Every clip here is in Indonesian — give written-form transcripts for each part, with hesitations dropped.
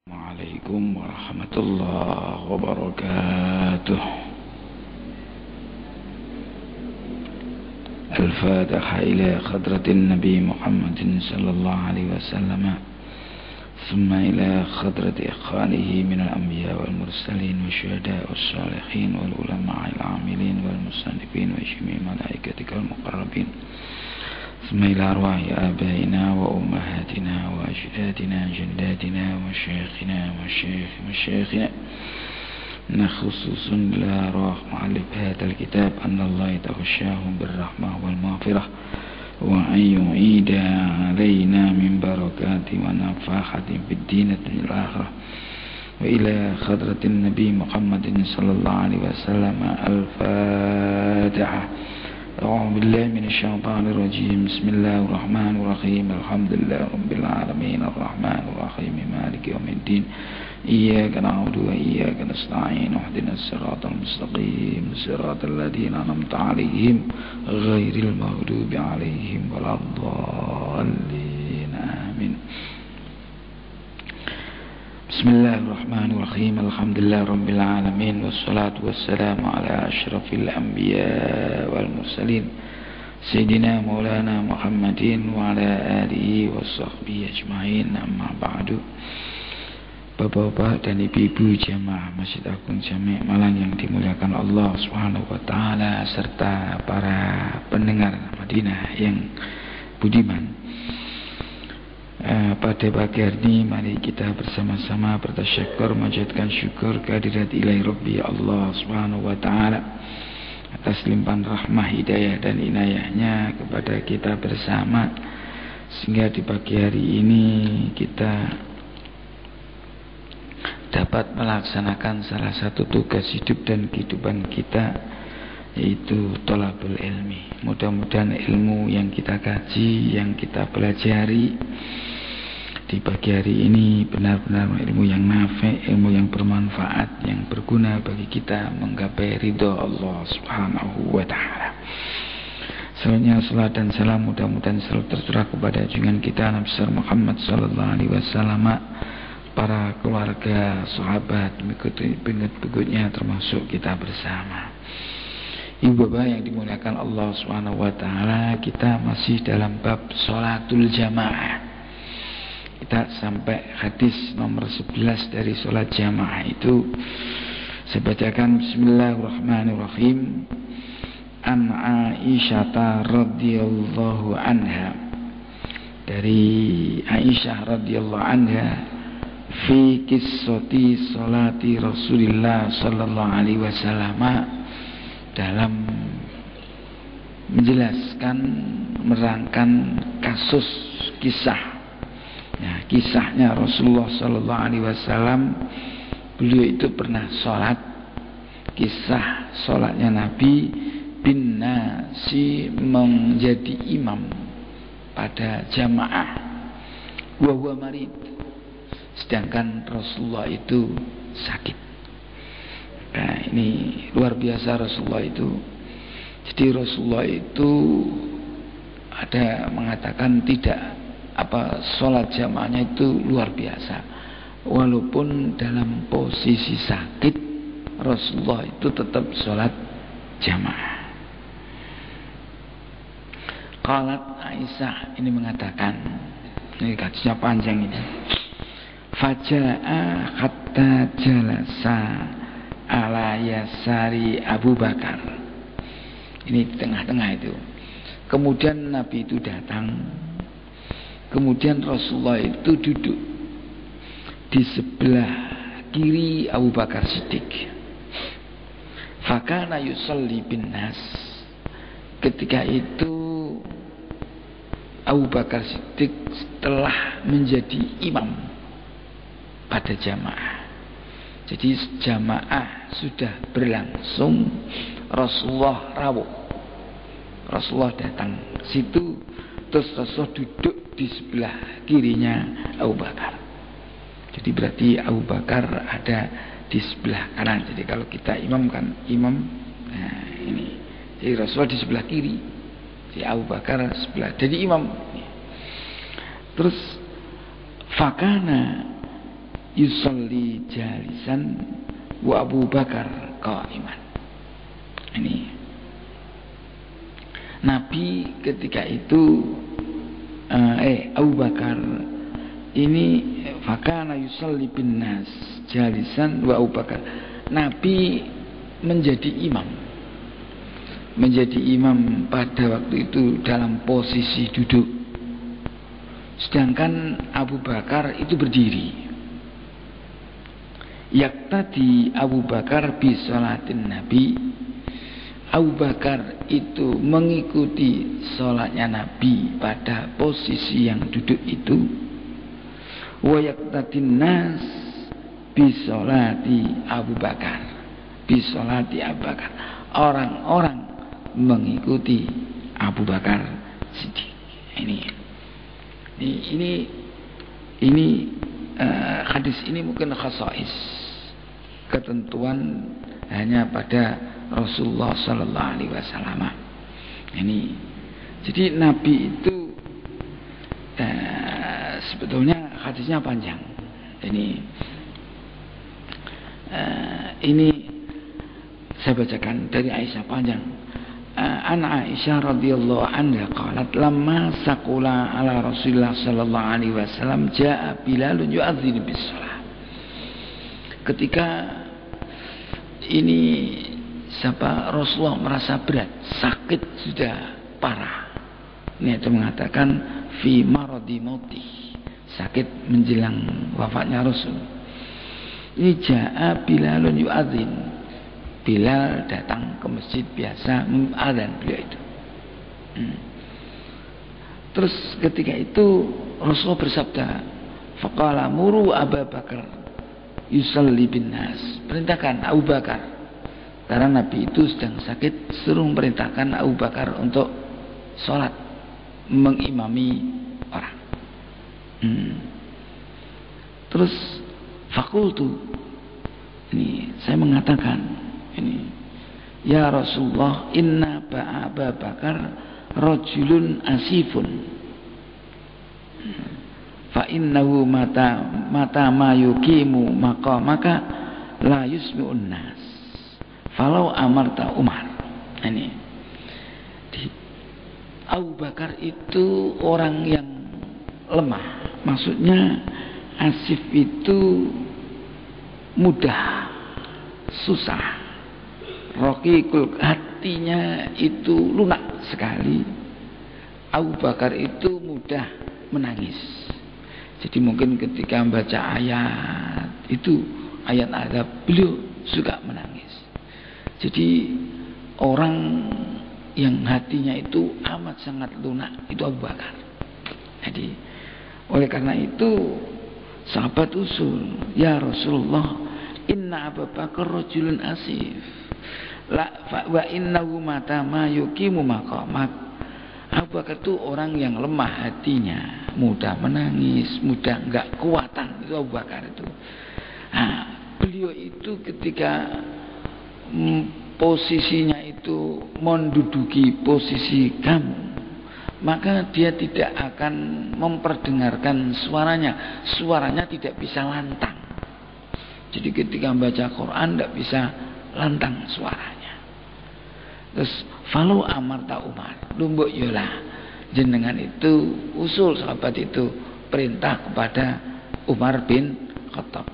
Assalamualaikum warahmatullahi wabarakatuh. Al-Fatiha ila khadratin Nabi Muhammadin sallallahu alaihi wasallam. Thumma ila khadrati ikhwanihi minal anbiya wal mursalin wa syuhada was salihin wal ulama al amilin wal musannifin wa syami malaikatikal muqarrabin. ثم إلى أرواح آبائنا وأمهاتنا وأجدادنا جداتنا وشيخنا وشيخ مشايخنا خصوص إلى أرواح مؤلف هذا الكتاب أن الله يتغشاهم بالرحمة والمغفرة وأن يعيد علينا من بركات ونفاحة في الدين والآخرة وإلى خضرة النبي محمد صلى الله عليه وسلم. الفاتحة. أعوذ بالله من الشيطان الرجيم. بسم الله الرحمن الرحيم. الحمد لله رب العالمين الرحمن الرحيم مالك يوم الدين إياك نعبد وإياك نستعين اهدنا الصراط المستقيم صراط الذين أنعمت عليهم غير المغضوب عليهم ولا الضالين آمين. Bismillahirrahmanirrahim. Alhamdulillah rabbil alamin wassalatu wassalamu ala asyrafil anbiya wal mursalin Sayyidina Maulana Muhammadin wa ala alihi wa sahbihi ajma'in. Amma ba'du. Bapak-bapak dan ibu-ibu jamaah Masjid Agung Jami' Malang yang dimuliakan Allah Subhanahu wa taala serta para pendengar Madinah yang budiman. Pada pagi hari ini mari kita bersama-sama bertasyakur menjadikan syukur kehadirat ilahi Rabbi Allah Subhanahu wa taala atas limpahan rahmah, hidayah dan inayahnya kepada kita bersama, sehingga di pagi hari ini kita dapat melaksanakan salah satu tugas hidup dan kehidupan kita, yaitu thalabul ilmi. Mudah-mudahan ilmu yang kita kaji, yang kita pelajari di pagi hari ini benar-benar ilmu yang nafi', ilmu yang bermanfaat, yang berguna bagi kita menggapai ridha Allah Subhanahu wa taala. Selanjutnya salat dan salam mudah-mudahan selalu tercurah kepada junjungan kita Nabi besar Muhammad sallallahu alaihi wasallam, para keluarga, sahabat, pengikut-pengikutnya termasuk kita bersama. Ibu bapak yang dimuliakan Allah Subhanahu wa taala, kita masih dalam bab sholatul jamaah. Kita sampai hadis nomor 11 dari sholat jamaah itu. Saya bacakan. Bismillahirrahmanirrahim. An Aisyah radhiyallahu anha, dari Aisyah radhiyallahu anha, fi qissati sholati Rasulillah sallallahu alaihi wasallam, dalam menjelaskan, merangkan kasus kisah. Ya, kisahnya Rasulullah sallallahu alaihi wasallam, beliau itu pernah sholat. Kisah sholatnya Nabi bin nasi, menjadi imam pada jamaah, wa huwa marid, sedangkan Rasulullah itu sakit. Nah, ini luar biasa Rasulullah itu. Jadi Rasulullah itu ada mengatakan tidak sholat jamaahnya itu luar biasa. Walaupun dalam posisi sakit, Rasulullah itu tetap sholat jamaah. Qalat Aisyah ini mengatakan, ini kasusnya panjang ini. Faja'a hatta jalasa ala yasari Abu Bakar. Ini di tengah-tengah itu. Kemudian Nabi itu datang. Kemudian Rasulullah itu duduk di sebelah kiri Abu Bakar Siddiq. Fakana yusalli bin nas. Ketika itu Abu Bakar Siddiq telah menjadi imam pada jamaah. Jadi jamaah sudah berlangsung, Rasulullah rawuh. Rasulullah datang situ, terus Rasulullah duduk di sebelah kirinya Abu Bakar. Jadi berarti Abu Bakar ada di sebelah kanan. Jadi kalau kita imam kan imam, nah ini. Jadi Rasulullah di sebelah kiri, jadi Abu Bakar sebelah. Jadi imam. Terus fakana yusalli jalisan wa Abu Bakar qa'iman. Ini Nabi ketika itu Abu Bakar ini fakana yusalli bin nas jalisan wa Abu Bakar. Nabi menjadi imam pada waktu itu dalam posisi duduk, sedangkan Abu Bakar itu berdiri. Yaktadi Abu Bakar bi sholatin Nabi. Abu Bakar itu mengikuti sholatnya Nabi pada posisi yang duduk itu. Wa yaktadin nas bi sholati Abu Bakar. Bi sholati Abu Bakar. Orang-orang mengikuti Abu Bakar Siddiq. Ini hadis ini mungkin khasais, ketentuan hanya pada Rasulullah Sallallahu Alaihi Wasallam. Ini jadi Nabi itu sebetulnya hadisnya panjang. Ini saya bacakan dari Aisyah panjang. An Aisyah radhiyallahu anha qalat lamma saqula ala Rasulillah sallallahu alaihi wasallam jaa Bilal yu'adzinu bis shalah. Ketika ini Rasulullah merasa berat, sakit sudah parah. Ini itu mengatakan fi maradi mauti, sakit menjelang wafatnya Rasul. Ini jaa Bilalun yu'adzin. Bilal datang ke masjid biasa adzan beliau itu. Terus ketika itu Rasulullah bersabda, faqala muru Abu Bakar yusalli bin nas. Perintahkan Abu Bakar. Karena Nabi itu sedang sakit, suruh perintahkan Abu Bakar untuk sholat, mengimami orang. Terus fakultu, ini saya mengatakan, ini ya Rasulullah inna Abu Bakar rajulun asifun fa innahu mata ma yuqimu maqamaka la yusmi'un nas falau amarta Umar. Ini Abu Bakar itu orang yang lemah, maksudnya asif itu mudah, susah. Raqiqul, hatinya itu lunak sekali. Abu Bakar itu mudah menangis. Jadi mungkin ketika membaca ayat itu, ayat azab, beliau suka menangis. Jadi orang yang hatinya itu amat sangat lunak itu Abu Bakar. Jadi oleh karena itu sahabat usul, ya Rasulullah inna Abu Bakar rajulun asif wa innahu mata ma yuqimu maqamak. Abu Bakar itu orang yang lemah hatinya, mudah menangis, mudah enggak kuatan, itu Abu Bakar itu. Beliau itu ketika posisinya itu menduduki posisi kamu, maka dia tidak akan memperdengarkan suaranya tidak bisa lantang. Jadi ketika membaca Quran tidak bisa lantang suaranya. Terus falau amarta Umar, lumbuk yola jenengan itu usul sahabat itu perintah kepada Umar bin Khattab.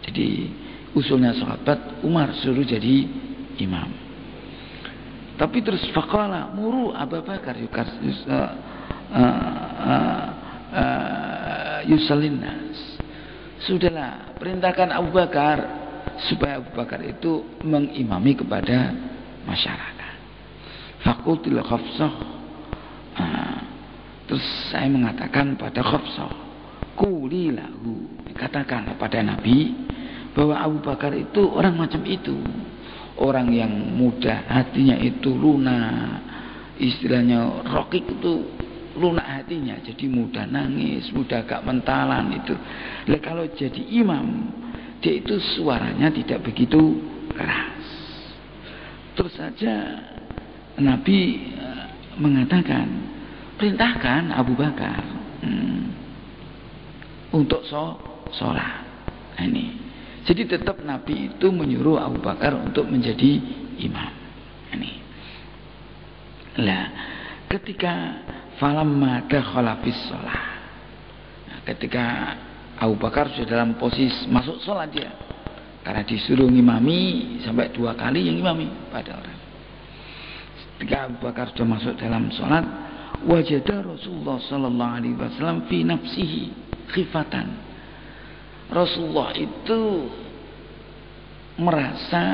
Jadi usulnya sahabat Umar suruh jadi imam. Tapi terus faqala muru Abu Bakar yusallinas. Sudahlah, perintahkan Abu Bakar supaya Abu Bakar itu mengimami kepada masyarakat. Fakultil Khafsah. Terus saya mengatakan pada Khafsah, kulilahu, katakan pada Nabi bahwa Abu Bakar itu orang macam itu, orang yang mudah hatinya itu lunak, istilahnya rokik itu lunak hatinya, jadi mudah nangis, mudah gak mentalan itu. Lah kalau jadi imam, dia itu suaranya tidak begitu keras. Terus saja Nabi mengatakan, perintahkan Abu Bakar untuk sholat. Nah, ini. Jadi tetap Nabi itu menyuruh Abu Bakar untuk menjadi imam. Ini. Lah, ketika falamma dakhala fis shalah. Nah, ketika Abu Bakar sudah dalam posisi masuk sholat dia. Karena disuruh ngimami sampai 2 kali yang ngimami pada orang. Ketika Abu Bakar sudah masuk dalam sholat, wajada Rasulullah sallallahu alaihi wasallam fi nafsihi khifatan. Rasulullah itu merasa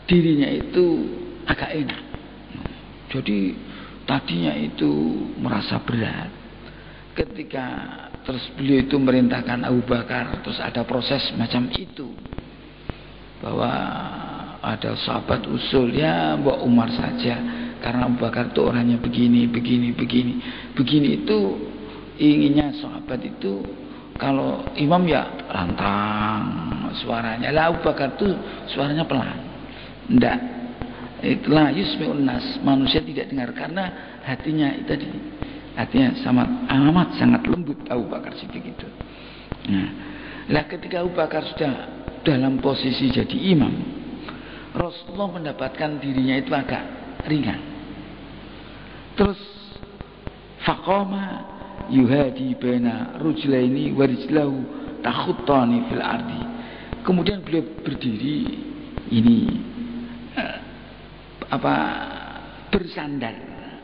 dirinya itu agak enak. Jadi tadinya itu merasa berat. Ketika terus beliau itu merintahkan Abu Bakar, terus ada proses macam itu, bahwa ada sahabat usul, ya Mbak Umar saja, karena Abu Bakar itu orangnya begini itu inginnya sahabat itu kalau imam ya lantang suaranya. Lah Abu Bakar itu suaranya pelan. Enggak. Itulah yusmi'un nas, manusia tidak dengar karena hatinya itu tadi. Hatinya amat sangat lembut Abu Bakar Siddiq itu. Nah, lah ketika Abu Bakar sudah dalam posisi jadi imam, Rasulullah mendapatkan dirinya itu agak ringan. Terus faqama yuhadi baina rujlaini wa rijlahu takhuttani fil ardi. Kemudian beliau berdiri ini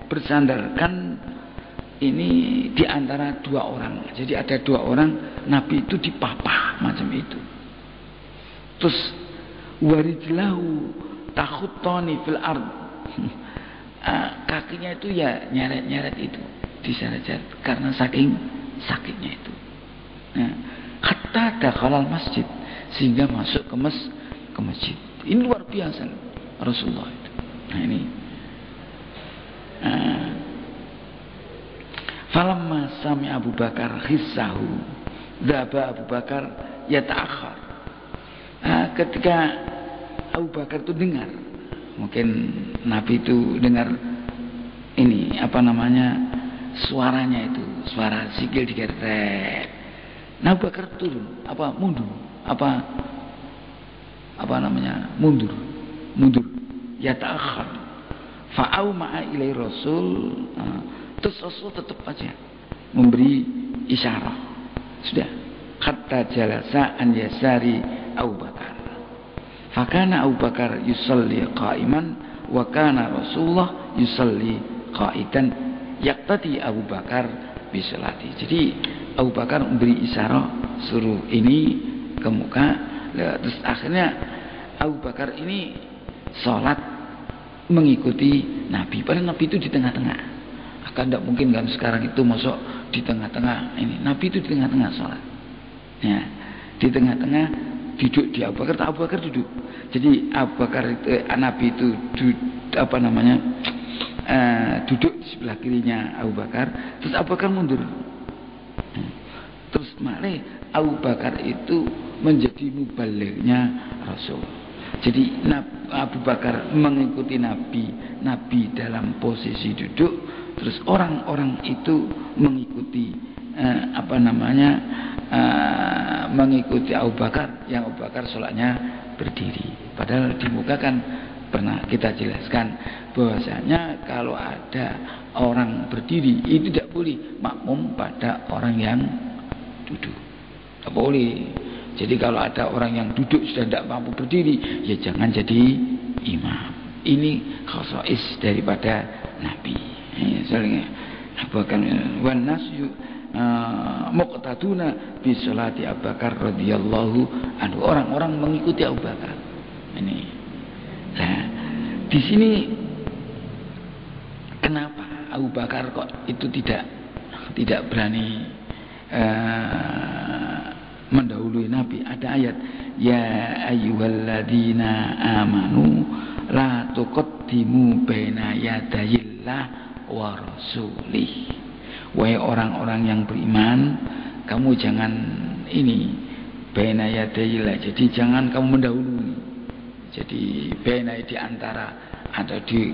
bersandarkan ini di antara 2 orang. Jadi ada 2 orang, Nabi itu dipapah macam itu. Terus warijlahu takhuttani fil ard. Kakinya itu ya nyeret-nyeret itu, diseret-seret karena saking sakitnya itu. Nah, hatta dakhalal masjid, sehingga masuk ke masjid. Ini luar biasa Rasulullah itu. Nah, ini falamma sami Abu Bakar hissahu dzaba Abu Bakar yata'akhkhar. Ketika Abu Bakar itu dengar, mungkin Nabi itu dengar ini suaranya itu, suara sikil digeret. Nah, Abu Bakar turun, mundur ya ta'akhir. Fa'au ma'a ilai Rasul. Terus Rasul tetap aja memberi isyarat. Sudah, hatta jalasa an yasari Abu Bakar. Fakana Abu Bakar yusalli qa'iman wa kana Rasulullah yusalli qa'idan yaqtadi Abu Bakar bisolati. Jadi Abu Bakar memberi isyarat suruh ini ke muka. Terus akhirnya Abu Bakar ini sholat mengikuti Nabi. Padahal Nabi itu di tengah-tengah. Akan tidak mungkin kan sekarang itu masuk di tengah-tengah ini. Nabi itu di tengah-tengah sholat. Ya, di tengah-tengah duduk di Abu Bakar. Abu Bakar duduk. Jadi Abu Bakar itu Nabi itu duduk di sebelah kirinya Abu Bakar. Terus Abu Bakar mundur. Terus malah Abu Bakar itu menjadi mubalighnya Rasul. Jadi Abu Bakar mengikuti Nabi dalam posisi duduk, terus orang-orang itu mengikuti mengikuti Abu Bakar, yang Abu Bakar sholatnya berdiri. Padahal di muka kan pernah kita jelaskan bahwasanya kalau ada orang berdiri itu tidak boleh makmum pada orang yang duduk, tidak boleh. Jadi kalau ada orang yang duduk sudah tidak mampu berdiri, ya jangan jadi imam. Ini khasais daripada Nabi. Soalnya bahkan wan nasyu muqtaduna bi sholati Abu Bakar radhiyallahu anhu. Orang-orang mengikuti Abu Bakar. Ini. Nah, di sini kenapa Abu Bakar kok itu tidak berani mendahului Nabi? Ada ayat, ya ayyuhalladzina amanu la tuqaddimu baina yadayillah wa rasulih. Wahai orang-orang yang beriman, kamu jangan ini baina yadayillah, jadi jangan kamu mendahului. Jadi baina di antara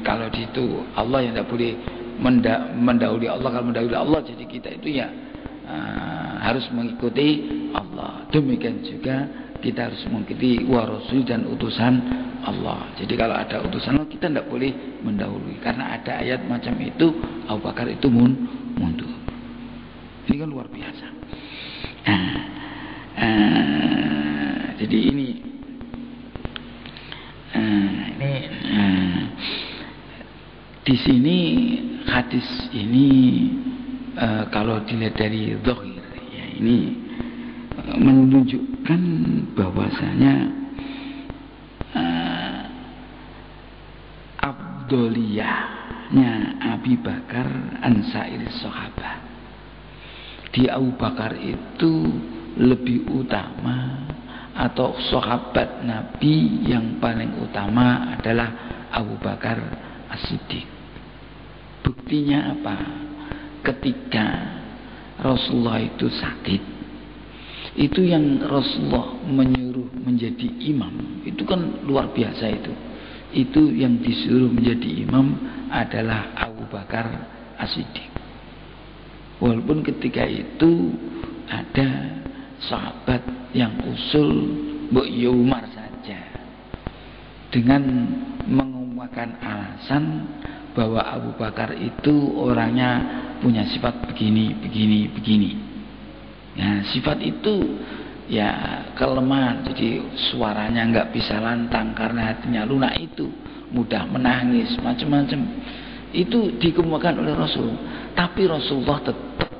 kalau di itu Allah yang tidak boleh mendahului Allah. Kalau mendahului Allah, jadi kita itu ya harus mengikuti Allah. Demikian juga kita harus mengikuti wa rasul dan utusan Allah. Jadi kalau ada utusan Allah kita tidak boleh mendahului, karena ada ayat macam itu Abu Bakar itu mundur. Ini kan luar biasa. Jadi ini di sini hadis ini kalau dilihat dari zahir ya, ini menunjukkan bahwasanya afdoliyahnya Abi Bakar ansa'ir sahabat. Di Abu Bakar itu lebih utama, atau sahabat Nabi yang paling utama adalah Abu Bakar As-Siddiq. Buktinya apa? Ketika Rasulullah itu sakit, itu yang Rasulullah menyuruh menjadi imam, itu kan luar biasa itu. Itu yang disuruh menjadi imam adalah Abu Bakar As-Siddiq. Walaupun ketika itu ada sahabat yang usul Mbok Umar saja, dengan mengumumkan alasan bahwa Abu Bakar itu orangnya punya sifat begini. Nah, sifat itu ya kelemahan, jadi suaranya nggak bisa lantang karena hatinya lunak, itu mudah menangis, macam-macam. Itu dikemukakan oleh Rasul. Tapi Rasulullah tetap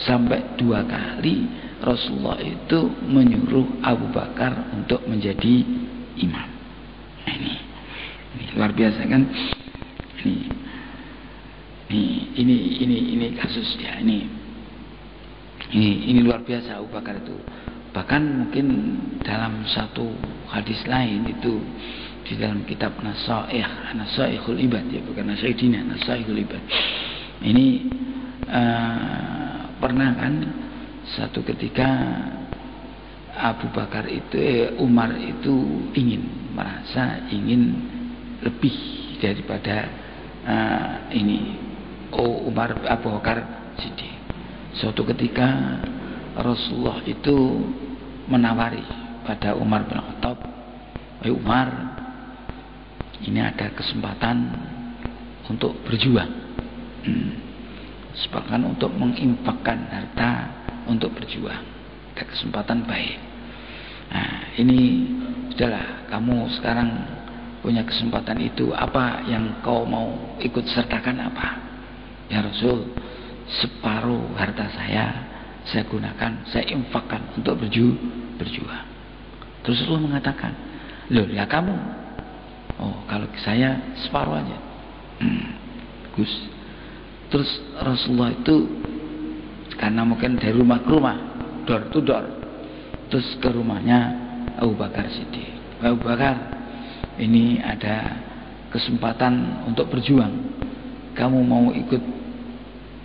sampai 2 kali Rasulullah itu menyuruh Abu Bakar untuk menjadi imam. Nah, ini luar biasa kan? Ini kasus ya, ini luar biasa Abu Bakar itu. Bahkan mungkin dalam satu hadis lain itu di dalam kitab Nasaihul Ibad, ya bukan Nasaidina, Nasaihul Ibad. Ini pernah kan satu ketika Abu Bakar itu Umar itu merasa ingin lebih daripada Umar Abu Bakar Siddiq. Suatu ketika Rasulullah itu menawari pada Umar bin Khattab, "Wahai Umar, ini ada kesempatan untuk berjuang, kesempatan untuk menginfakkan harta untuk berjuang, ada kesempatan baik. Nah, ini sudahlah, kamu sekarang punya kesempatan itu, apa yang kau mau ikut sertakan apa?" "Ya Rasul, separuh harta saya gunakan, saya infakkan untuk berjuang." Terus Rasulullah mengatakan, "Loh, ya kamu?" "Oh, kalau saya separuh aja." Bagus. Terus Rasulullah itu karena mungkin dari rumah ke rumah, door to door, terus ke rumahnya Abu Bakar Siddiq. "Abu Bakar, ini ada kesempatan untuk berjuang. Kamu mau ikut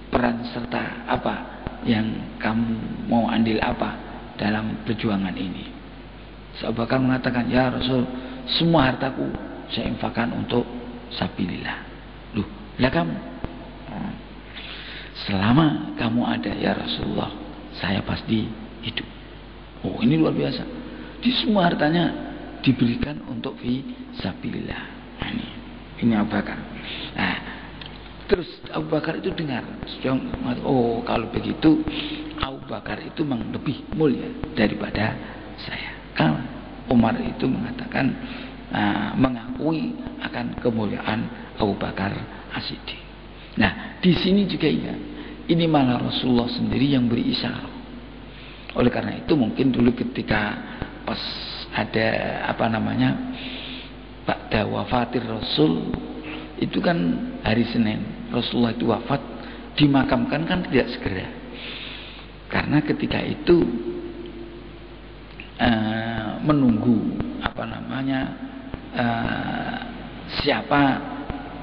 peran serta apa? Yang kamu mau andil apa dalam perjuangan ini?" Abu Bakar mengatakan, "Ya Rasul, semua hartaku saya infakkan untuk sabilillah." "Loh, lah kamu?" "Selama kamu ada ya Rasulullah, saya pasti hidup." Oh, ini luar biasa. Di semua hartanya diberikan untuk fi sabilillah. Nah, ini Abu Bakar. Nah, terus Abu Bakar itu dengar, oh kalau begitu Abu Bakar itu memang lebih mulia daripada saya. Kalau Umar itu mengatakan mengakui akan kemuliaan Abu Bakar As-Siddiq. Nah, di sini juga ini malah Rasulullah sendiri yang beri isyarat. Oleh karena itu mungkin dulu ketika pas ada ba'da wafatir Rasul, itu kan hari Senin Rasulullah itu wafat, dimakamkan kan tidak segera, karena ketika itu menunggu siapa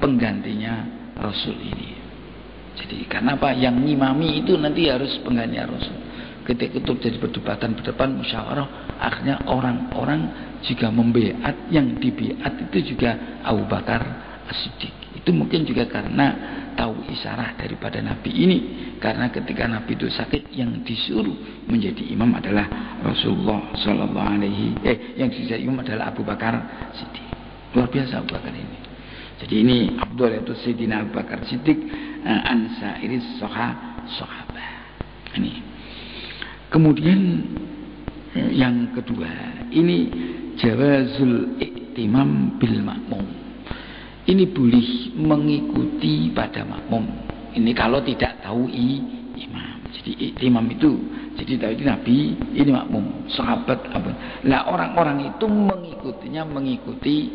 penggantinya Rasul ini. Jadi karena apa, yang ngimami itu nanti harus penggantinya Rasul. Ketika itu terjadi perdebatan musyawarah, akhirnya orang-orang juga membeat, yang dibeat itu juga Abu Bakar As-Siddiq. Itu mungkin juga karena tahu isyarah daripada Nabi ini, karena ketika Nabi itu sakit yang disuruh menjadi imam adalah Rasulullah sallallahu alaihi yang jadi imam adalah Abu Bakar Siddiq. Luar biasa Abu Bakar ini. Jadi ini Abdul itu Sayyidina Abu Bakar Siddiq ansairis sahabah. Ini. Kemudian yang kedua, ini jawazul iktimam bil makmum. Ini boleh mengikuti pada makmum. Ini kalau tidak tahu imam. Jadi iktimam itu, jadi tahu ini Nabi, ini makmum, sahabat apa. Lah orang-orang itu mengikutinya mengikuti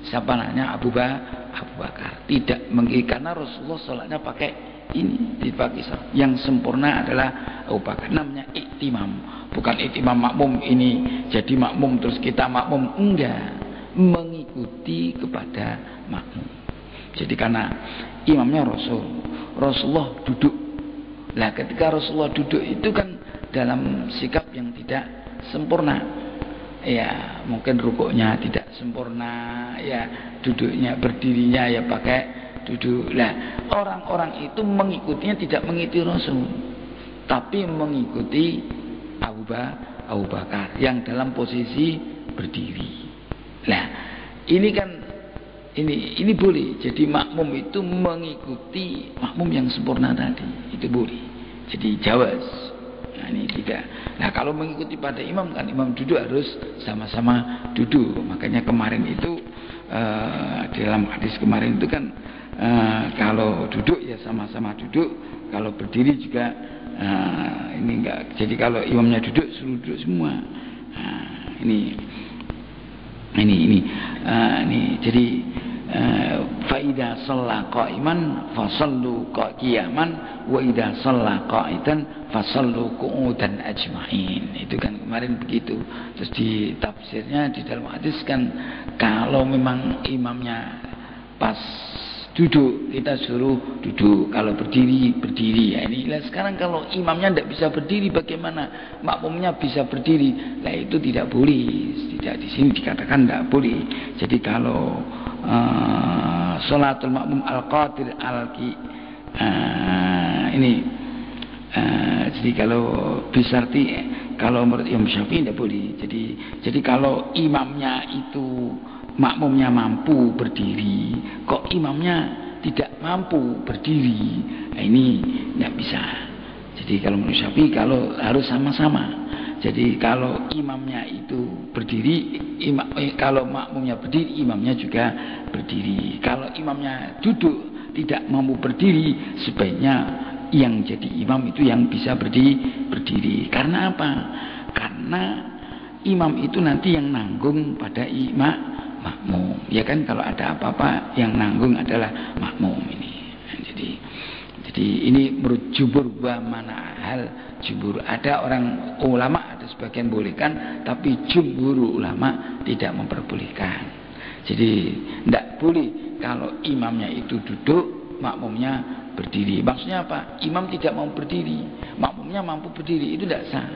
siapa namanya Abu Bakar. Tidak mengikuti karena Rasulullah sholatnya pakai ini dipakai. Yang sempurna adalah Abu Bakar. Namanya iktimam, bukan iktimam makmum ini jadi makmum terus kita makmum, enggak, mengikuti kepada makmum. Jadi karena imamnya Rasulullah duduk. Nah ketika Rasulullah duduk itu kan dalam sikap yang tidak sempurna, ya mungkin rukuknya tidak sempurna, ya duduknya berdirinya ya pakai duduk. Nah orang-orang itu mengikutinya tidak mengikuti Rasul, tapi mengikuti Abu Bakar yang dalam posisi berdiri. Nah ini kan ini boleh. Jadi makmum itu mengikuti makmum yang sempurna tadi, itu boleh. Jadi jawaz. Nah ini tidak. Nah kalau mengikuti pada imam kan imam duduk harus sama-sama duduk. Makanya kemarin itu di dalam hadis kemarin itu kan kalau duduk ya sama-sama duduk, kalau berdiri juga ini enggak. Jadi kalau imamnya duduk suruh duduk semua. Nah, ini jadi fa idza shalla qa'iman fasallu qiyaman wa idza shalla qa'idan fasallu qu'udan ajma'in. Itu kan kemarin begitu. Terus di tafsirnya di dalam hadis kan kalau memang imamnya pas duduk kita suruh duduk, kalau berdiri berdiri. Ya ini lah sekarang kalau imamnya tidak bisa berdiri bagaimana makmumnya bisa berdiri? Nah itu tidak boleh. Tidak, di sini dikatakan tidak boleh. Jadi kalau sholatul makmum al-qadir al-ki jadi kalau bisarti kalau menurut Imam Syafi'i tidak boleh. Jadi kalau imamnya itu makmumnya mampu berdiri, kok imamnya tidak mampu berdiri, nah ini tidak bisa. Jadi kalau menurut Syafi'i kalau harus sama-sama. Jadi kalau imamnya itu berdiri, kalau makmumnya berdiri, imamnya juga berdiri. Kalau imamnya duduk tidak mampu berdiri, sebaiknya yang jadi imam itu yang bisa berdiri. Karena apa? Karena imam itu nanti yang nanggung pada makmum. Ya kan kalau ada apa-apa yang nanggung adalah makmum ini. Jadi ini menurut jumhur wa mana hal jumhur. Ada orang ulama ada sebagian bolehkan, tapi jumhur ulama tidak memperbolehkan. Jadi tidak boleh kalau imamnya itu duduk, makmumnya berdiri. Maksudnya apa? Imam tidak mau berdiri, makmumnya mampu berdiri, itu tidak sah.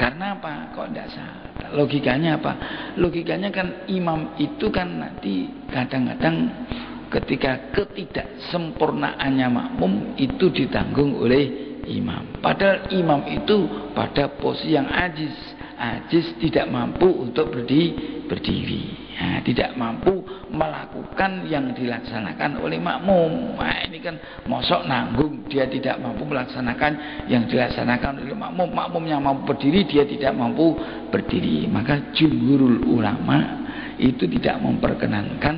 Karena apa? Kok tidak sah? Logikanya apa? Logikanya kan imam itu kan nanti kadang-kadang ketika ketidaksempurnaannya makmum itu ditanggung oleh imam. Padahal imam itu pada posisi yang ajiz tidak mampu untuk berdiri. Nah, tidak mampu melakukan yang dilaksanakan oleh makmum. Nah, ini kan mosok nanggung dia tidak mampu melaksanakan yang dilaksanakan oleh makmum. Makmumnya mampu berdiri, dia tidak mampu berdiri. Maka jumhurul ulama itu tidak memperkenankan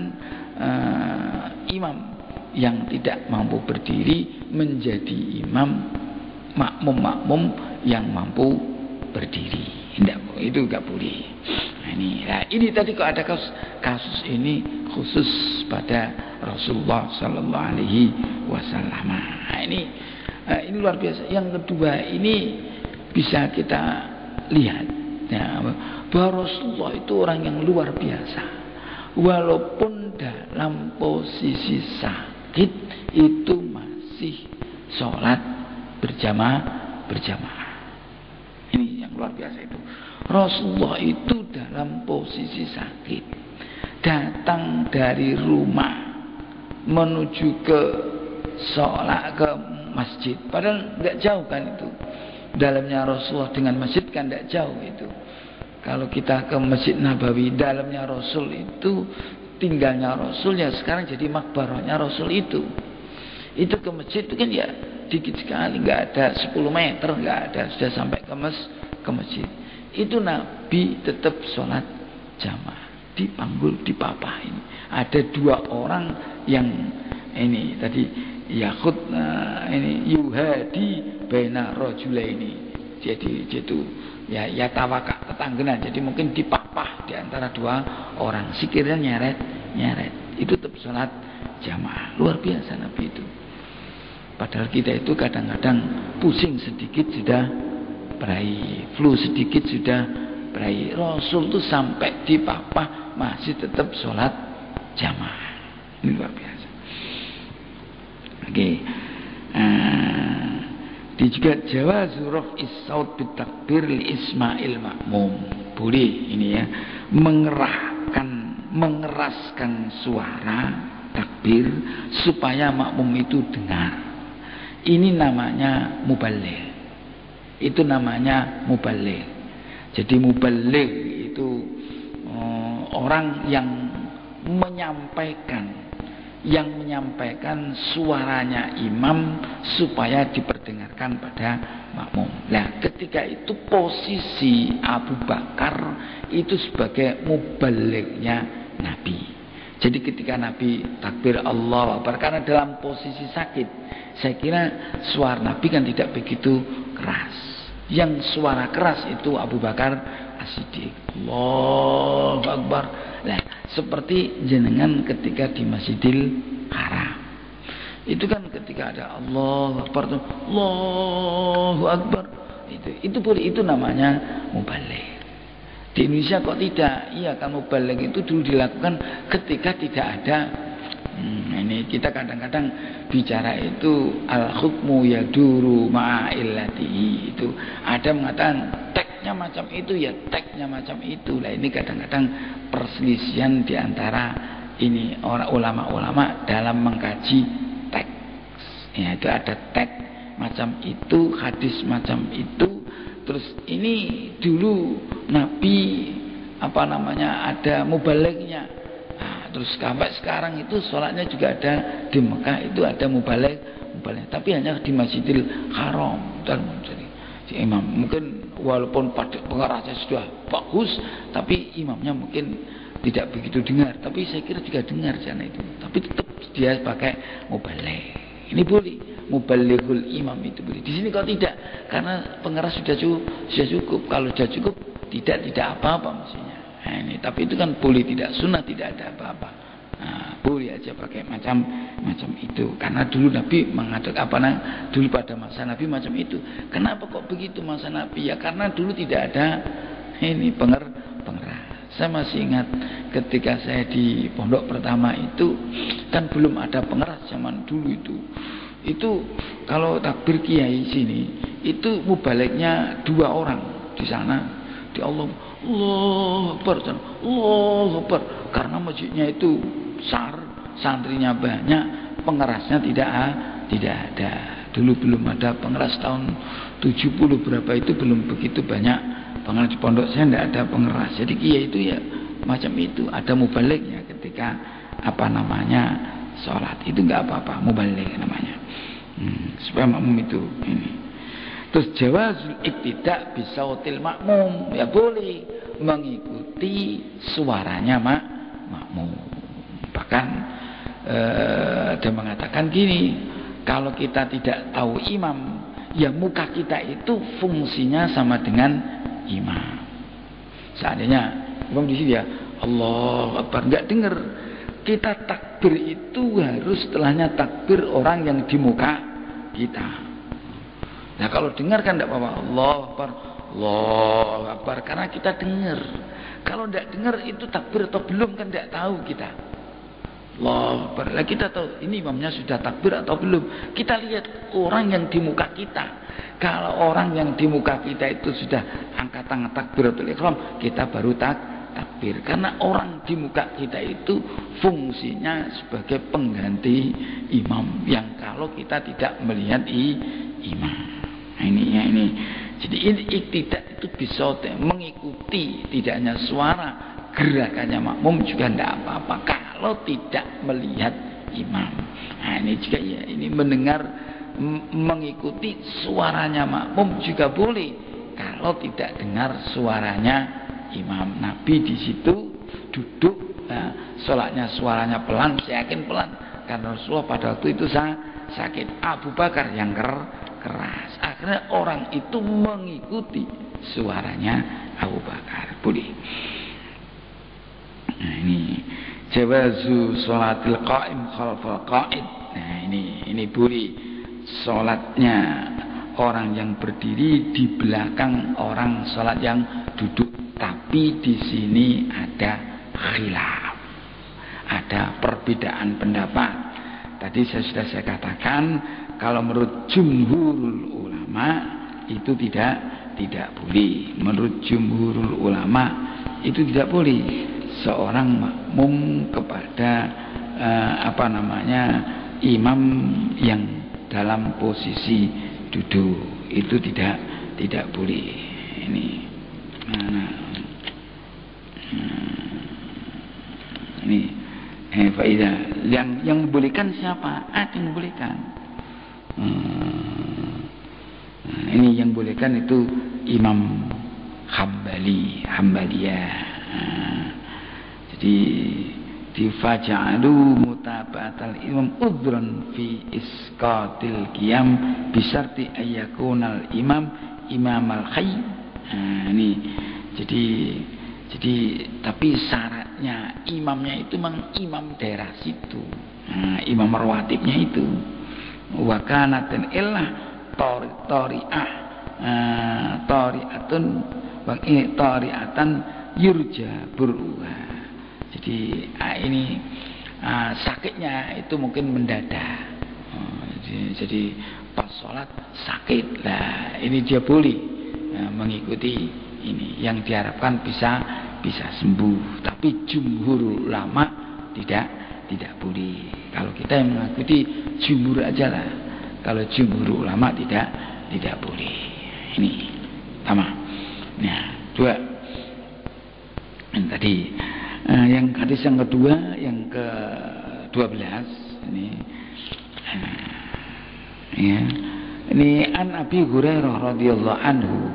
imam yang tidak mampu berdiri menjadi imam makmum yang mampu berdiri. Tidak, itu enggak boleh. Nah ini tadi kok ada kasus ini khusus pada Rasulullah Sallallahu Alaihi Wasallam. Nah ini luar biasa. Yang kedua ini bisa kita lihat ya, bahwa Rasulullah itu orang yang luar biasa. Walaupun dalam posisi sakit itu masih sholat berjamaah. Ini yang luar biasa itu. Rasulullah itu dalam posisi sakit, datang dari rumah menuju ke sholat ke masjid. Padahal nggak jauh kan itu. Dalamnya Rasulullah dengan masjid kan nggak jauh itu. Kalau kita ke Masjid Nabawi, dalamnya Rasul itu, tinggalnya Rasul ya sekarang jadi makbarahnya Rasul itu. Itu ke masjid itu kan ya dikit sekali, nggak ada 10 meter, nggak ada, sudah sampai ke masjid. Itu Nabi tetap sholat jamaah, dipanggul, dipapahin. Ada 2 orang yang ini tadi yakhud ini yuhadi baina rajulaini. Jadi itu ya tawaka tetanggenan. Jadi mungkin dipapah di antara 2 orang. Sikirnya nyeret. Itu tetap sholat jamaah. Luar biasa Nabi itu. Padahal kita itu kadang-kadang pusing sedikit sudah berai, flu sedikit sudah berai. Rasul itu sampai dipapah masih tetap sholat jamaah. Ini luar biasa. Oke. Di juga jawaz raf'is saut bitakbir li isma'il ma'mum. Boleh ini ya, mengeraskan suara takbir supaya makmum itu dengar. Ini namanya muballigh. Itu namanya muballigh. Jadi muballigh itu orang yang menyampaikan suaranya imam supaya diperdengarkan pada makmum. Nah, ketika itu posisi Abu Bakar itu sebagai mubalighnya Nabi. Jadi ketika Nabi takbir Allahu Akbar, karena dalam posisi sakit, saya kira suara Nabi kan tidak begitu keras. Yang suara keras itu Abu Bakar As-Siddiq. Allahu Akbar. Nah, seperti jenengan ketika di Masjidil Haram. Itu kan ketika ada Allahu Akbar, Allahu Akbar. Itu boleh, itu namanya mubaligh. Di Indonesia kok tidak? Iya, kan mubaligh itu dulu dilakukan ketika tidak ada ini kita kadang-kadang bicara itu al-hukmu yaduru ma'illatihi. Itu ada mengatakan teksnya macam itu ya teksnya macam itu. Nah, ini kadang-kadang perselisihan di antara ini orang ulama-ulama dalam mengkaji teks. Ya, itu ada teks macam itu, hadis macam itu. Terus ini dulu Nabi ada mubalighnya. Nah, terus sampai sekarang itu sholatnya juga ada di Mekah itu ada mubaligh, tapi hanya di Masjidil Haram. Dan si imam mungkin walaupun pada pengarahnya sudah bagus, tapi imamnya mungkin tidak begitu dengar. Tapi saya kira juga dengar sana itu. Tapi tetap dia pakai mubaligh. Ini boleh, mubalighul imam itu boleh. Di sini kalau tidak, karena pengeras sudah cukup. Kalau sudah cukup, tidak apa-apa maksudnya. Nah, ini, tapi itu kan boleh, tidak sunnah, tidak ada apa-apa. Nah, boleh aja pakai macam itu. Karena dulu Nabi dulu pada masa Nabi macam itu. Kenapa kok begitu masa Nabi? Ya karena dulu tidak ada ini pengeras. Saya masih ingat ketika saya di pondok pertama itu kan belum ada pengeras zaman dulu itu. Itu kalau takbir kiai sini itu mubalighnya 2 orang di sana di Allahu Akbar, Allahu Akbar. Karena masjidnya itu besar, santrinya banyak, pengerasnya tidak ada. Dulu belum ada pengeras, tahun 70 berapa itu belum begitu banyak pengeras di pondok saya, tidak ada pengeras. Jadi kiai itu ya macam itu, ada mubalighnya ketika sholat itu nggak apa-apa, mubaligh namanya. Supaya makmum itu ini. Terus jawazul iktidak bisautil makmum, ya boleh mengikuti suaranya makmum. Bahkan dia mengatakan gini, kalau kita tidak tahu imam, ya muka kita itu fungsinya sama dengan imam. Seandainya imam di sini ya Allahu Akbar, nggak dengar, kita takbir itu harus setelahnya takbir orang yang di muka kita. Nah kalau dengar kan tidak apa-apa, Allahu Akbar, Allahu Akbar, karena kita dengar. Kalau tidak dengar itu takbir atau belum kan tidak tahu kita. Allahu Akbar. Lah kita tahu ini imamnya sudah takbir atau belum. Kita lihat orang yang di muka kita. Kalau orang yang di muka kita itu sudah angkat tangan takbiratul ihram, kita baru takbir. takbir. Karena orang di muka kita itu fungsinya sebagai pengganti imam yang kalau kita tidak melihat imam. Nah, ini. Jadi iktidak itu bisa mengikuti tidak hanya suara, gerakannya makmum juga tidak apa-apa kalau tidak melihat imam. Nah, ini juga ya, ini mendengar mengikuti suaranya makmum juga boleh kalau tidak dengar suaranya imam. Nabi di situ duduk, sholatnya suaranya pelan, saya yakin pelan karena Rasulullah pada waktu itu sakit. Abu Bakar yang keras. Akhirnya orang itu mengikuti suaranya Abu Bakar. Boleh. Nah, ini jawazu sholatil qaim khalfal qaid. Nah, ini boleh sholatnya orang yang berdiri di belakang orang sholat yang duduk. Tapi di sini ada khilaf, ada perbedaan pendapat. Tadi sudah saya katakan kalau menurut jumhurul ulama itu tidak boleh. Menurut jumhurul ulama itu tidak boleh seorang makmum kepada imam yang dalam posisi duduk, itu tidak boleh. Ini faedah yang membolehkan siapa? Ada yang membolehkan. Ini yang bolehkan itu Imam Hambaliyah. Jadi difaja'alu mutaba'atal imam udhran fi isqatil qiyam bisarti ayyakunal imam imamal hayy. Ini jadi tapi syaratnya imamnya itu memang imam daerah situ. Imam rawatibnya itu wa kanatan illah tari'atan yurja bur'uha. Jadi ini sakitnya itu mungkin mendadak. Jadi pas sholat sakit lah, ini dia boleh mengikuti ini yang diharapkan bisa sembuh. Tapi jumhur ulama tidak boleh. Kalau kita yang mengikuti jumhur aja lah. Kalau jumhur ulama tidak boleh. Ini sama. Nah, dua. Dan tadi yang hadis yang kedua, yang ke-12 ini ya. Ini an Abi Hurairah radhiyallahu anhu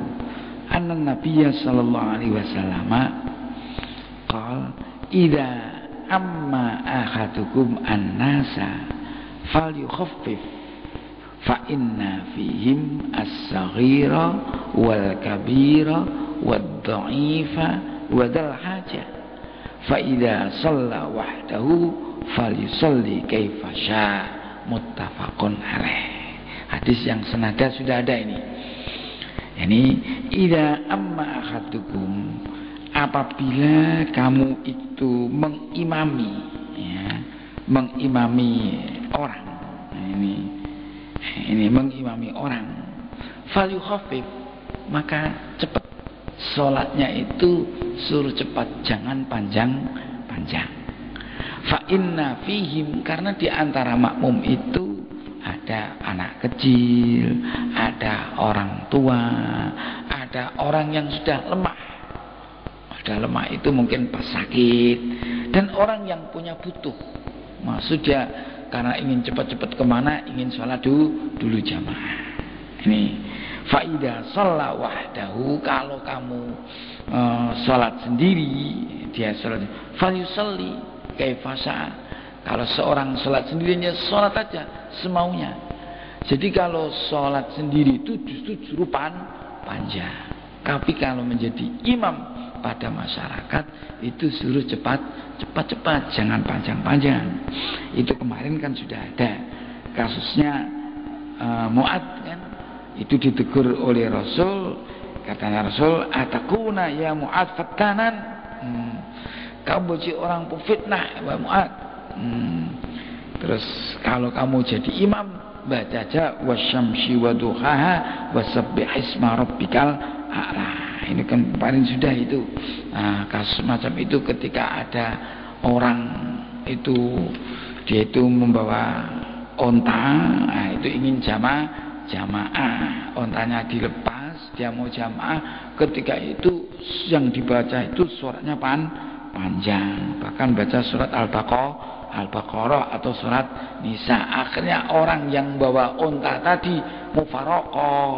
anna Nabiyya sallallahu alaihi wasallam qala idza amma ahadukum an-nasa falyukhaffif fa inna fihim as-saghira wal kabira wad-dha'ifa wa dzal hajah fa idza shalla wahdahu falyusalli kaifa syaa muttafaqun alaih. Hadis yang senada sudah ada ini. Ini idza amma ahadukum, apabila kamu itu mengimami orang. Ini mengimami orang. Falyukhaffif, maka cepat salatnya itu suruh cepat, jangan panjang-panjang. Fa inna fihim, karena di antara makmum itu ada anak kecil, ada orang tua, ada orang yang sudah lemah. Ada lemah itu mungkin pas sakit, dan orang yang punya butuh. Maksudnya karena ingin cepat-cepat kemana, ingin sholat dulu jamaah. Ini faida sholat wahdahu, kalau kamu sholat sendiri, dia sholat falyusalli kaifa syaa. Kalau seorang sholat sendirinya, sholat aja semaunya. Jadi kalau sholat sendiri itu justru suruh panjang. Tapi kalau menjadi imam pada masyarakat itu suruh cepat, jangan panjang-panjang. Itu kemarin kan sudah ada kasusnya Mu'ad kan, itu ditegur oleh Rasul. Katanya Rasul, atakuna ya Mu'ad fattanan, kamu jadi orang pefitnah ya Mu'ad. Terus kalau kamu jadi imam, baca aja wasyamsi waduhaha wasabbih isma rabbikal a'la. ini kan kemarin sudah itu kasus macam itu ketika ada orang itu dia itu membawa onta, itu ingin jamaah, ontanya dilepas, dia mau jamaah, ketika itu yang dibaca itu suratnya panjang, bahkan baca surat Al-Baqarah atau surat Nisa. Akhirnya orang yang bawa onta tadi mufarokoh,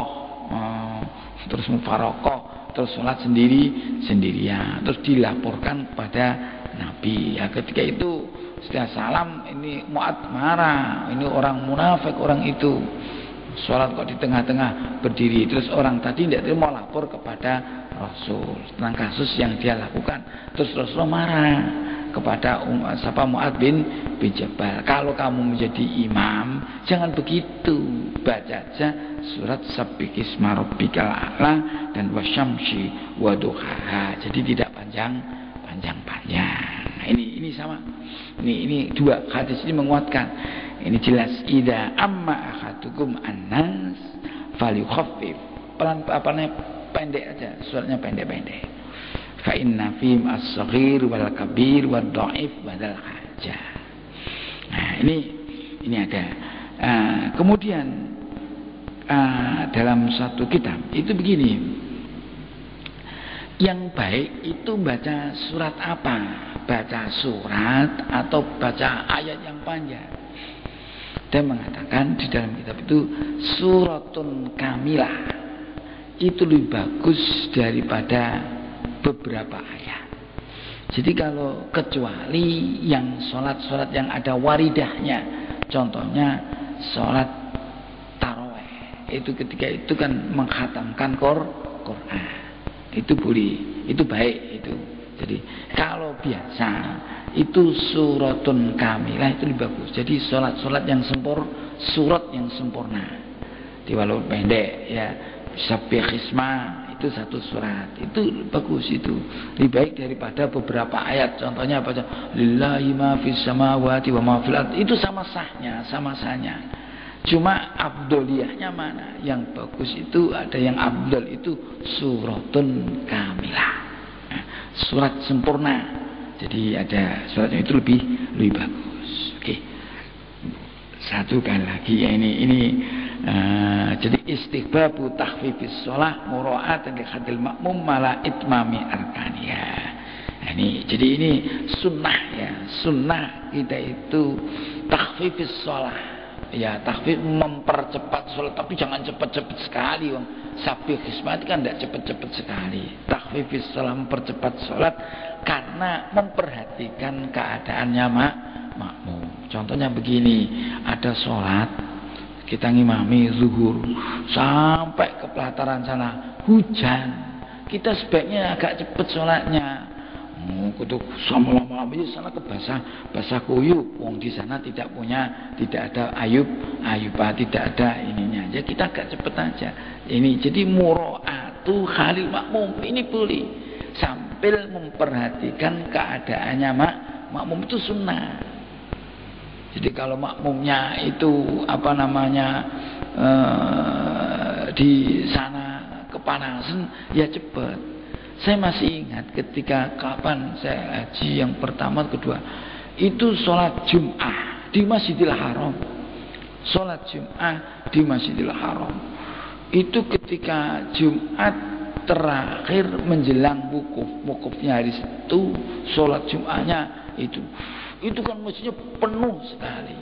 terus sholat sendirian, terus dilaporkan kepada Nabi. Ya, ketika itu setelah salam, ini Mu'ad marah, ini orang munafik orang itu, sholat kok di tengah-tengah berdiri. Terus orang tadi tidak mau lapor kepada Rasul tentang kasus yang dia lakukan. Terus Rasulullah marah kepada Mu'ad bin Jabal, kalau kamu menjadi imam jangan begitu, baca aja surat Sabbihisma rabbikal a'la dan wasyamsi waduhaha, jadi tidak panjang. Nah, ini sama. Ini dua hadis ini menguatkan. Ini jelas, idza amma ahadukum annas falyukhaffif. Pendek aja, suratnya pendek-pendek. Fa inna fihim as-saghir wal kabir wad dhaif badal hajah. Nah, ini ada. Kemudian dalam satu kitab itu begini. Yang baik itu baca surat apa? Baca surat atau baca ayat yang panjang. Dan mengatakan di dalam kitab itu suratun kamilah itu lebih bagus daripada beberapa ayat. Jadi kalau kecuali yang sholat yang ada waridahnya, contohnya sholat taraweh, itu ketika itu kan menghatamkan Quran, itu boleh, itu baik itu. Jadi kalau biasa itu suratun kamilah itu lebih bagus. Jadi sholat surat yang sempurna. Di walau pendek ya, Sabbihisma itu satu surat, itu bagus, itu lebih baik daripada beberapa ayat. Contohnya apa? Lillahi ma fis samawati wa ma fil ardi, itu sama sahnya. Cuma afdoliyahnya mana? Yang bagus itu ada yang afdol itu suratun kamilah, surat sempurna. Jadi ada suratnya itu lebih bagus. Oke. Satu kali lagi ya, ini jadi istihbabu takhfifis shalah mura'atan li hadil ma'mum mala itmami arkaniha. Nah, jadi ini sunnah ya, sunnah kita itu takhfifis shalah ya, takhfif mempercepat sholat, tapi jangan cepat-cepat sekali. Sabbihisma itu kan tidak cepat-cepat sekali. Takhfifis shalah, mempercepat sholat karena memperhatikan keadaannya makmum. Contohnya begini, ada sholat kita ngimami zuhur sampai ke pelataran sana hujan, kita sebaiknya agak cepat sholatnya. Kudu sama lama-lama di sana ke basah kuyup. Wong di sana tidak ada ayuba, tidak ada ininya. Ya kita agak cepat aja. Ini jadi mura'atu halil makmum, ini boleh sambil memperhatikan keadaannya makmum, itu sunnah. Jadi kalau makmumnya itu di sana kepanasan, ya cepat. Saya masih ingat ketika kapan saya haji yang pertama kedua, itu sholat Jum'ah di Masjidil Haram. Sholat Jum'ah di Masjidil Haram itu ketika Jumat terakhir menjelang wukufnya hari itu, sholat Jum'ahnya itu kan masjidnya penuh sekali,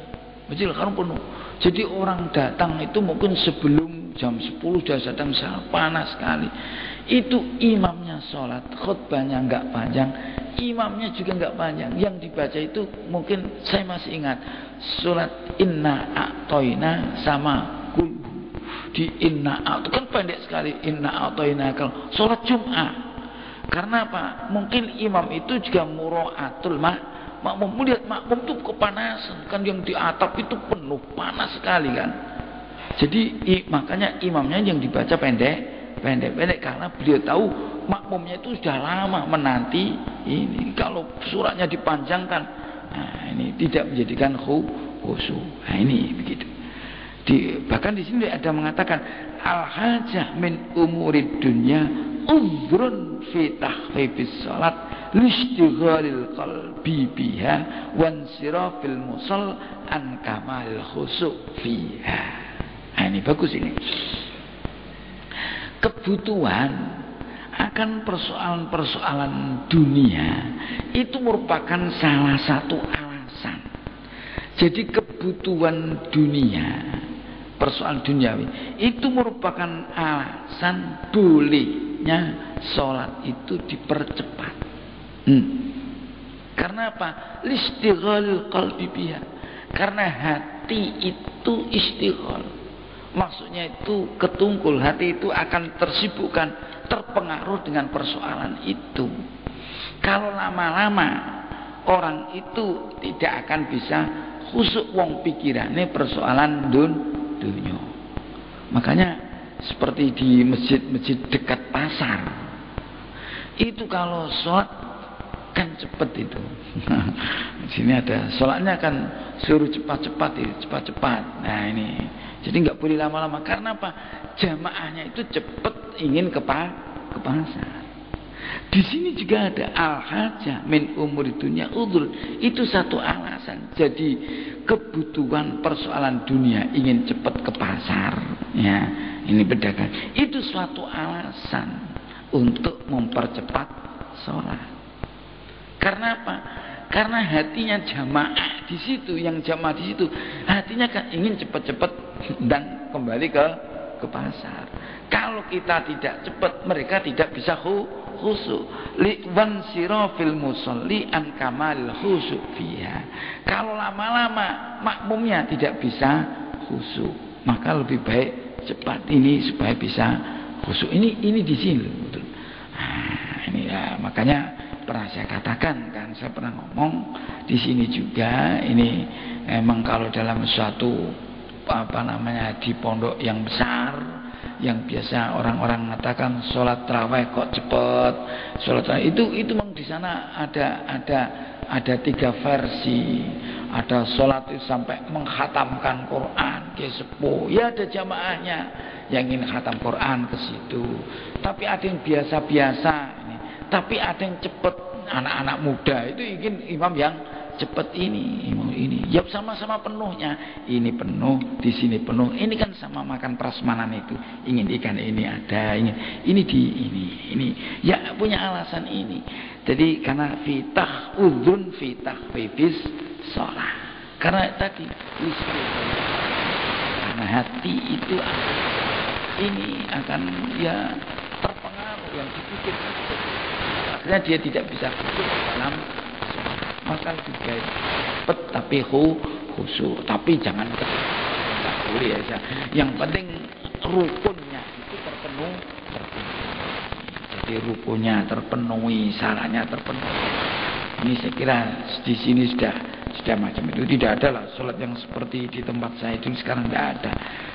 Masjidil Haram penuh. Jadi orang datang itu mungkin sebelum jam 10 sudah datang, panas sekali. Itu imamnya sholat, khutbahnya enggak panjang, imamnya juga enggak panjang. Yang dibaca itu mungkin saya masih ingat sholat inna a'toina sama kul. Di inna itu kan pendek sekali, inna a'toina kalau sholat Jum'ah. Karena apa? Mungkin imam itu juga mura'atul makmum, melihat makmum itu kepanasan kan, yang di atap itu penuh, panas sekali kan. Jadi makanya imamnya yang dibaca pendek karena beliau tahu makmumnya itu sudah lama menanti ini. Kalau suratnya dipanjangkan, nah ini tidak menjadikan khusyuk. Nah ini begitu. Bahkan di sini ada mengatakan al hajah min umurid dunya udhrun fi tahfifis salat listighalil qalbi biha wansirafil musall an kamalil khusyu' fiha. Nah, ini bagus ini. Kebutuhan akan persoalan-persoalan dunia itu merupakan salah satu alasan. Jadi kebutuhan dunia, persoalan duniawi itu merupakan alasan bolehnya sholat itu dipercepat. Karena apa? Listighalil qalbi biha. Karena hati itu istighal. Maksudnya itu ketungkul, hati itu akan tersibukkan, terpengaruh dengan persoalan itu. Kalau lama-lama orang itu tidak akan bisa khusyuk wong pikirannya persoalan dunia. Makanya seperti di masjid-masjid dekat pasar, itu kalau sholat kan cepet itu. Di sini ada sholatnya kan suruh cepat-cepat. Nah ini. Jadi nggak boleh lama-lama. Karena apa? Jamaahnya itu cepat ingin ke pasar. Di sini juga ada al-hajah min umur dunya udhur. Itu satu alasan. Jadi kebutuhan persoalan dunia ingin cepat ke pasar. Ya, ini pedagang. Itu suatu alasan untuk mempercepat sholat. Karena apa? Karena hatinya jamaah di situ, yang jamaah di situ, hatinya kan ingin cepat-cepat dan kembali ke pasar. Kalau kita tidak cepat, mereka tidak bisa khusyuk. Wan sirafil musalli an kamal khusyuk fiha. Kalau lama-lama makmumnya tidak bisa khusyuk, maka lebih baik cepat ini supaya bisa khusyuk. Ini di sini. Nah, ini ya, makanya pernah saya katakan kan, saya pernah ngomong di sini juga. Ini emang kalau dalam suatu di pondok yang besar, yang biasa orang-orang mengatakan sholat tarawih kok cepet, sholat tarawih itu memang di sana ada 3 versi. Ada sholat itu sampai menghatamkan Quran ke sepuh, ya ada jamaahnya yang ingin khatam Quran ke situ. Tapi ada yang biasa-biasa. Tapi ada yang cepat, anak-anak muda itu ingin imam yang cepat ini. Ya sama-sama penuhnya. Ini penuh, di sini penuh. Ini kan sama makan prasmanan itu. Ingin ikan ini ada, ini. Ya punya alasan ini. Jadi karena fitah udhun fitah fifis sholat. Karena tadi karena hati itu ini akan ya terpengaruh yang dipikirkan. Akhirnya dia tidak bisa khusyuk dalam sholat. Maka juga cepat tapi khusyuk. Tapi jangan tidak boleh ya. Yang penting rukunnya itu terpenuhi. Jadi rukunnya terpenuhi, syaratnya terpenuhi. Ini saya kira di sini sudah macam itu. Tidak ada lah sholat yang seperti di tempat saya itu sekarang tidak ada.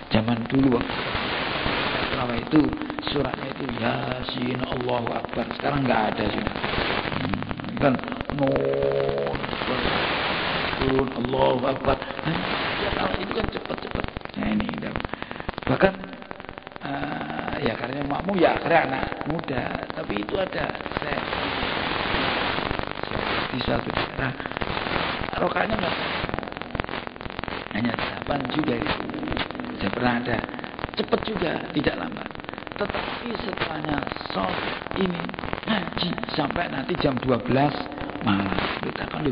Zaman dulu waktu itu suratnya itu Yasin Allahu Akbar. Sekarang nggak ada sudah. Kan Nun Allahu Akbar. Ya kalau itu kan cepat. Nah ini bahkan ya karena makmum ya akhirnya anak muda. Tapi itu ada saya di suatu daerah rokanya nggak hanya 8 juga itu. Saya pernah ada cepat juga, tidak lambat. Tetapi setelahnya sholat ini ngaji sampai nanti jam 12 malam. Kita kan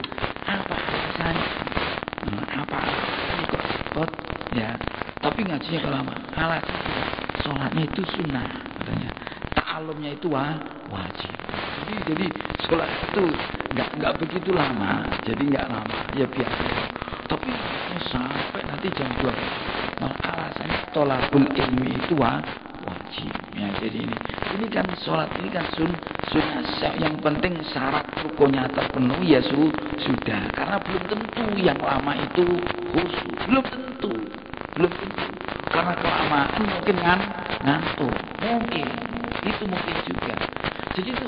apa alasannya? Apa ini kok cepat ya? Tapi ngajinya kalau lama. Alasannya sholatnya itu sunnah katanya. Ta'alumnya itu wajib. Jadi sholat itu nggak begitu lama. Jadi nggak lama ya biasa. Tapi sampai nanti jam 12. Nah, alasannya tolabul ilmi itu wajib ya. Jadi ini kan sholat ini kan sunnah. Yang penting syarat rukunnya terpenuhi ya sudah. Karena belum tentu yang lama itu khusyuk. Belum tentu. Karena kelamaan mungkin ngantuk. Mungkin itu mungkin juga. Jadi itu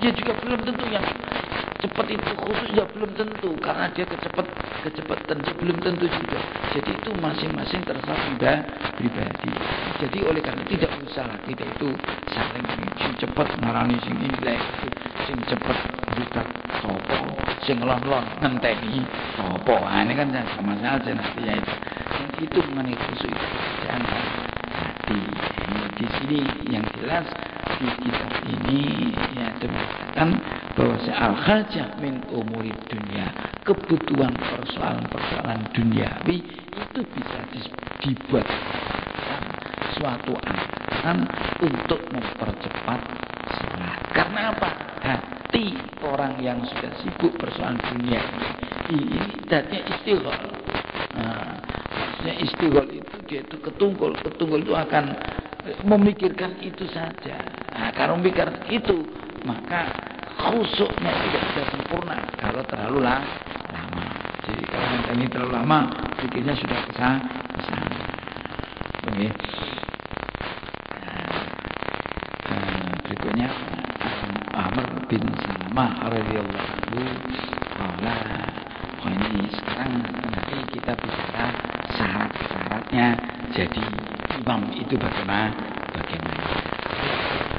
ya juga belum tentu yang cepat cepat itu khusus ya belum tentu, karena dia kecepatan dia belum tentu juga. Jadi itu masing-masing terserah pribadi. Jadi oleh karena tidak usah kita itu saling sing cepat ngarani sing ilek, sing cepat buka sopo, sing lon-lon ngenteni sopo. Nah, ini kan sama saja nanti ya itu. Yang itu mengenai khusus itu jangan hati. Di sini yang jelas di kitab ini ya demikian bahwa al-hajah min umuri dunia, kebutuhan persoalan-persoalan duniawi itu bisa dibuat suatu alasan untuk mempercepat sholat. Karena apa? Hati orang yang sudah sibuk persoalan dunia ini hatinya istighol. Nah, maksudnya istighol itu dia itu ketunggul itu akan memikirkan itu saja. Nah, kalau memikirkan itu, maka khusyuknya tidak bisa sempurna kalau terlalu lama. Jadi kalau ini terlalu lama, pikirnya sudah kesana. Oke. Berikutnya Amr bin Salamah radhiyallahu anhu. Ini sekarang nanti kita bicara syarat-syaratnya. Jadi imam itu bagaimana?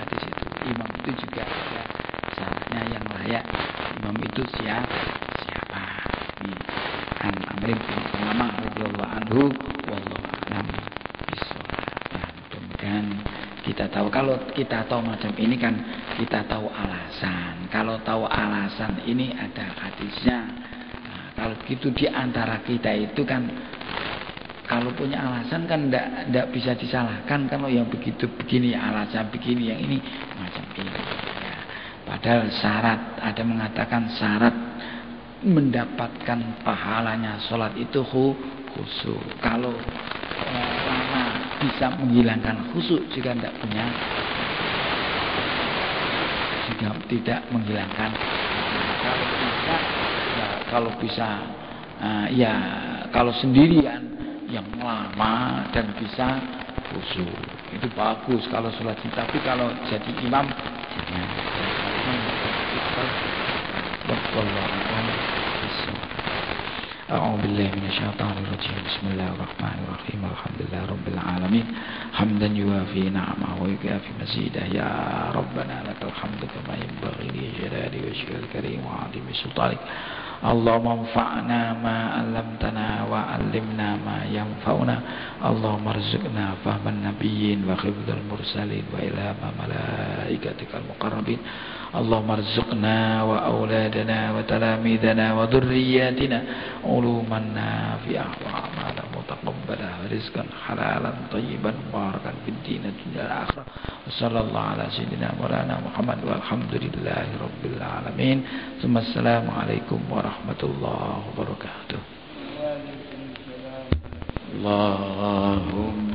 Di situ imam itu juga ada syaratnya yang layak. Imam itu siapa? An Amr bin Salamah radhiyallahu anhu, wallahu a'lam bishawab. Mudah-mudahan kita tahu, kalau kita tahu macam ini kan kita tahu alasan. Kalau tahu alasan ini ada hadisnya. Nah, kalau begitu di antara kita itu kan kalau punya alasan kan tidak bisa disalahkan. Kalau yang begitu begini alasan begini, yang ini macam ini. Ya. Padahal syarat, ada mengatakan syarat mendapatkan pahalanya sholat itu khusyuk. Kalau lama bisa menghilangkan khusyuk jika tidak punya, jika tidak menghilangkan. Kalau bisa ya kalau sendirian yang lama dan bisa khusyuk itu bagus kalau sholat. Tapi kalau jadi imam أعوذ بالله من الشيطان الرجيم بسم الله الرحمن الرحيم الحمد لله رب العالمين حمدا يوافي نعمه ويكافي مزيده يا ربنا لك الحمد كما ينبغي لجلال وجهك الكريم وعظيم سلطانك اللهم انفعنا ما علمتنا وعلمنا ما ينفعنا اللهم ارزقنا فهم النبيين وحفظ المرسلين وإلهام ملائكتك المقربين اللهم ارزقنا وأولادنا وتلاميذنا وذرياتنا علوما نافعة وأعمالا متقبلة ورزقا حلالا طيبا مباركا في الدين الدنيا والآخرة وصلى الله على سيدنا مولانا محمد والحمد لله رب العالمين ثم السلام عليكم ورحمة الله وبركاته. اللهم